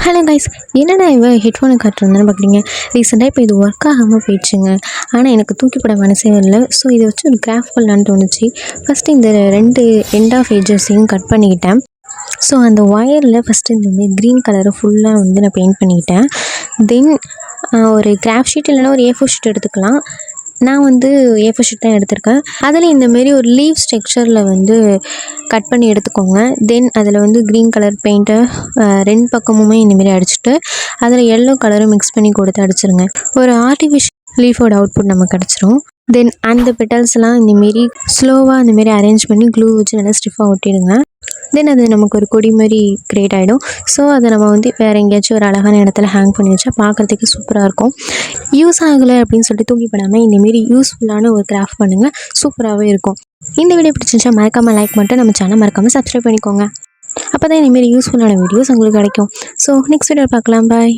Hello guys, என்னடா இவன் ஹெட்ஃபோனை காட்டுறதுன்னு பார்க்குறீங்க. ரீசெண்டாக இப்போ இது ஒர்க் ஆகாமல் போயிடுச்சுங்க. ஆனால் எனக்கு தூக்கிப்பட மனசே இல்லை. ஸோ இதை வச்சு ஒரு கிராஃப்ட் பண்ணலான்னு தோணுச்சு. ஃபஸ்ட்டு இந்த 2 எண்ட் ஆஃப் எட்ஜஸையும் கட் பண்ணிக்கிட்டேன். ஸோ அந்த ஒயரில் ஃபஸ்ட்டு இந்தமாதிரி க்ரீன் கலரை ஃபுல்லாக நான் பெயிண்ட் பண்ணிக்கிட்டேன். தென் ஒரு கிராஃப்ட் ஷீட் இல்லைனா ஒரு A4 ஷீட் எடுத்துக்கலாம். நான் A4 ஷீட் தான் எடுத்திருக்கேன். அதில் இந்தமாரி ஒரு லீவ் ஸ்ட்ரக்சரில் கட் பண்ணி எடுத்துக்கோங்க. தென் அதில் க்ரீன் கலர் பெயிண்ட்டை 2 பக்கமுமே இந்தமாரி அடிச்சுட்டு அதில் எல்லோ கலரும் மிக்ஸ் பண்ணி கொடுத்து அடிச்சிருங்க. ஒரு ஆர்டிஃபிஷியல் லீஃபோட அவுட்புட் நமக்கு கிடச்சிரும். தென் அந்த பெட்டல்ஸ்லாம் இந்தமாரி ஸ்லோவாக இந்தமாரி அரேஞ்ச் பண்ணி க்ளூ வச்சு நல்லா ஸ்டிஃபாக ஒட்டிடுங்க. தென் அது நமக்கு ஒரு கொடி மாதிரி க்ரியேட் ஆகிடும். ஸோ அதை நம்ம வேறு எங்கேயாச்சும் ஒரு அழகான இடத்துல ஹேங் பண்ணி வச்சா பார்க்குறதுக்கு சூப்பராக இருக்கும். யூஸ் ஆகலை அப்படின்னு சொல்லிட்டு தூக்கிப்படாமல் இந்தமாரி யூஸ்ஃபுல்லான ஒரு கிராஃப்ட் பண்ணுங்கள், சூப்பராகவே இருக்கும். இந்த வீடியோ பிடிச்சிருந்துச்சா மறக்காமல் லைக் பண்ணிட்டு நம்ம சேனல் மறக்காமல் சப்ஸ்கிரைப் பண்ணிக்கோங்க. அப்போ தான் இந்தமாரி யூஸ்ஃபுல்லான வீடியோஸ் உங்களுக்கு கிடைக்கும். ஸோ நெக்ஸ்ட் வீடியோ பார்க்கலாம். பாய்.